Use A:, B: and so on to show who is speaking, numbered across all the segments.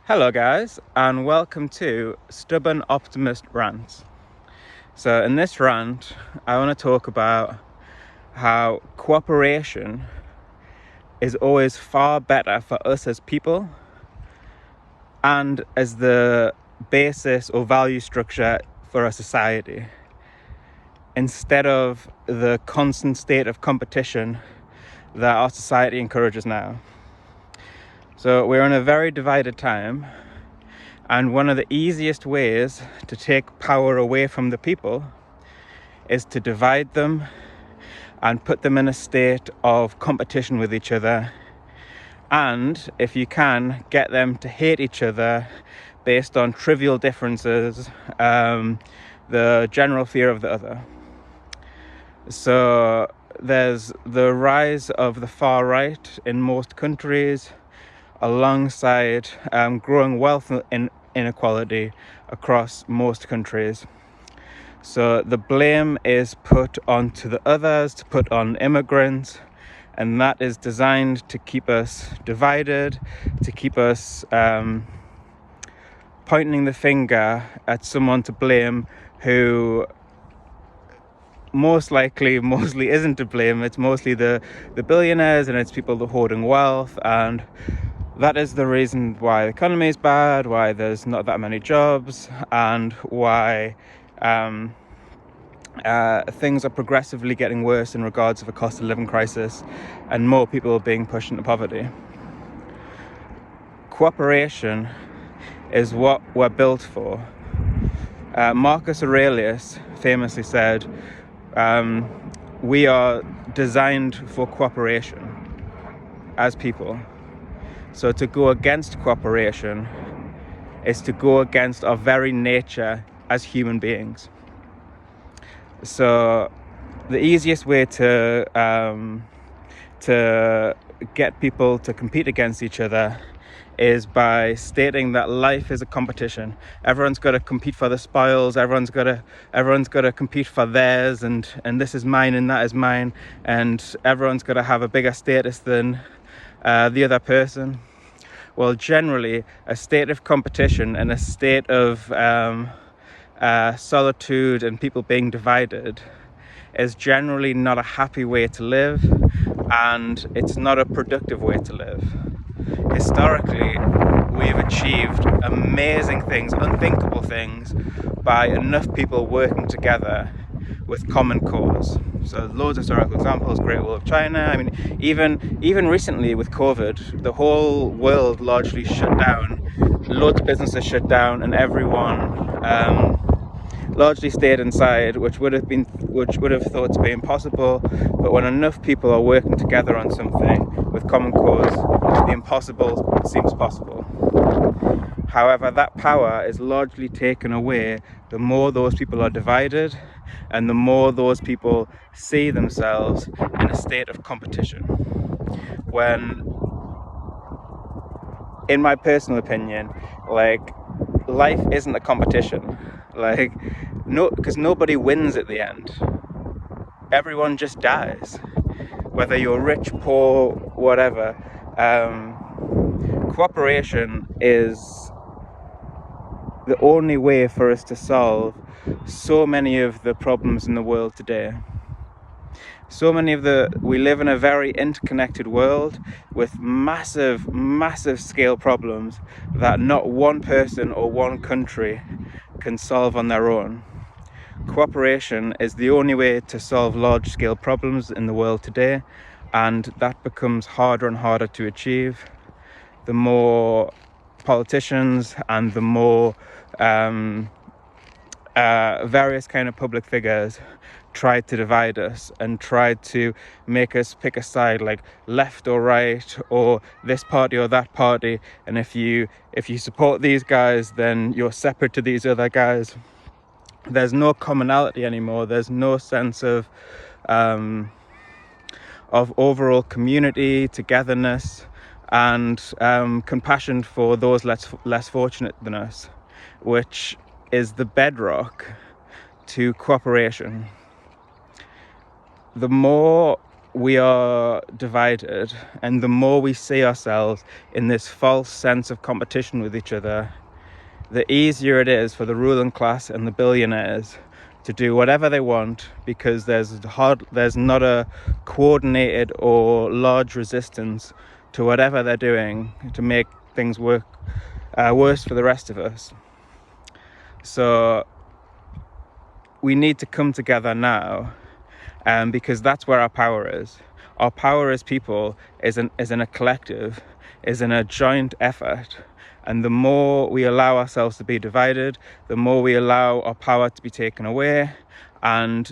A: Hello guys, and welcome to Stubborn Optimist Rants. So in this rant, I want to talk about how cooperation is always far better for us as people and as the basis or value structure for a society, instead of the constant state of competition that our society encourages now. So we're in a very divided time, and one of the easiest ways to take power away from the people is to divide them and put them in a state of competition with each other, and if you can, get them to hate each other based on trivial differences, the general fear of the other. So there's the rise of the far right in most countries, alongside growing wealth inequality across most countries. So the blame is put onto the others, to put on immigrants, and that is designed to keep us divided, to keep us pointing the finger at someone to blame who mostly isn't to blame. It's mostly the billionaires, and it's people that are hoarding wealth, and that is the reason why the economy is bad, why there's not that many jobs, and why things are progressively getting worse in regards of a cost of living crisis and more people are being pushed into poverty. Cooperation is what we're built for. Marcus Aurelius famously said, we are designed for cooperation as people. So to go against cooperation is to go against our very nature as human beings. So the easiest way to get people to compete against each other is by stating that life is a competition. Everyone's got to compete for the spoils. Everyone's got to compete for theirs, and this is mine and that is mine, and everyone's got to have a bigger status than the other person. Well, generally, a state of competition and a state of solitude and people being divided is generally not a happy way to live, and it's not a productive way to live. Historically, we've achieved amazing things, unthinkable things, by enough people working together with common cause. So loads of historical examples, Great Wall of China. I mean, even recently with COVID, the whole world largely shut down. Loads of businesses shut down, and everyone largely stayed inside, which would have thought to be impossible. But when enough people are working together on something with common cause, the impossible seems possible. However, that power is largely taken away the more those people are divided, and the more those people see themselves in a state of competition. When, in my personal opinion, life isn't a competition. Because nobody wins at the end. Everyone just dies. Whether you're rich, poor, whatever. Cooperation is the only way for us to solve so many of the problems in the world today. We live in a very interconnected world with massive scale problems that not one person or one country can solve on their own. Cooperation is the only way to solve large scale problems in the world today, and that becomes harder and harder to achieve the more politicians and the more various kind of public figures try to divide us and try to make us pick a side, like left or right, or this party or that party, and if you support these guys, then you're separate to these other guys. There's no commonality anymore. There's no sense of overall community, togetherness, and compassion for those less fortunate than us, which is the bedrock to cooperation. The more we are divided, and the more we see ourselves in this false sense of competition with each other, the easier it is for the ruling class and the billionaires to do whatever they want, because there's not a coordinated or large resistance to whatever they're doing to make things work worse for the rest of us. So we need to come together now, because that's where our power is. Our power as people is in a collective, is in a joint effort. And the more we allow ourselves to be divided, the more we allow our power to be taken away and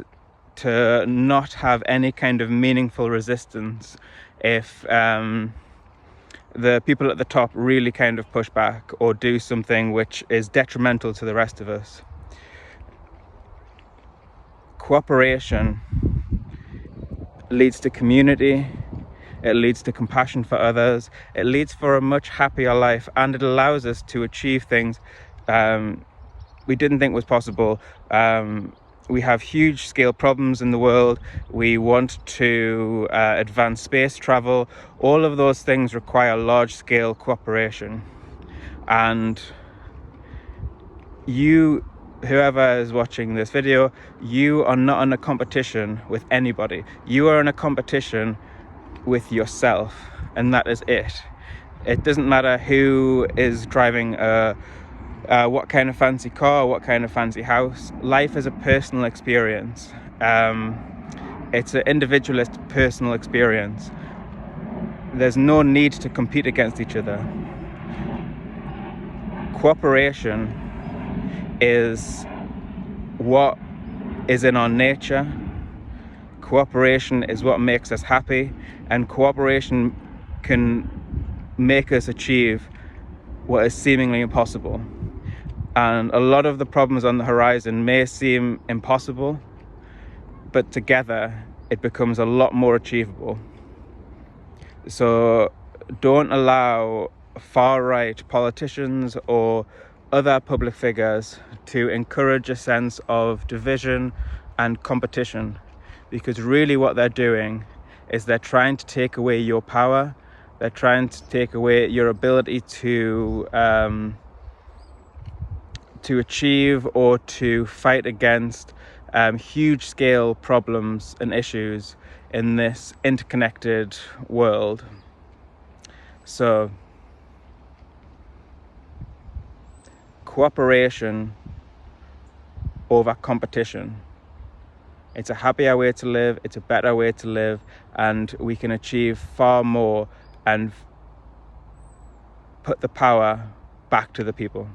A: to not have any kind of meaningful resistance if the people at the top really kind of push back or do something which is detrimental to the rest of us. Cooperation leads to community, it leads to compassion for others, it leads for a much happier life, and it allows us to achieve things we didn't think was possible. We have huge scale problems in the world. We want to advance space travel. All of those things require large scale cooperation. And whoever is watching this video, you are not in a competition with anybody. You are in a competition with yourself, and that is it. It doesn't matter who is driving what kind of fancy car, what kind of fancy house. Life is a personal experience. It's an individualist personal experience. There's no need to compete against each other. Cooperation is what is in our nature. Cooperation is what makes us happy, and cooperation can make us achieve what is seemingly impossible. And a lot of the problems on the horizon may seem impossible, but together it becomes a lot more achievable. So don't allow far-right politicians or other public figures to encourage a sense of division and competition, because really what they're doing is they're trying to take away your power. They're trying to take away your ability to achieve or to fight against huge scale problems and issues in this interconnected world. So cooperation over competition. It's a happier way to live, it's a better way to live, and we can achieve far more and put the power back to the people.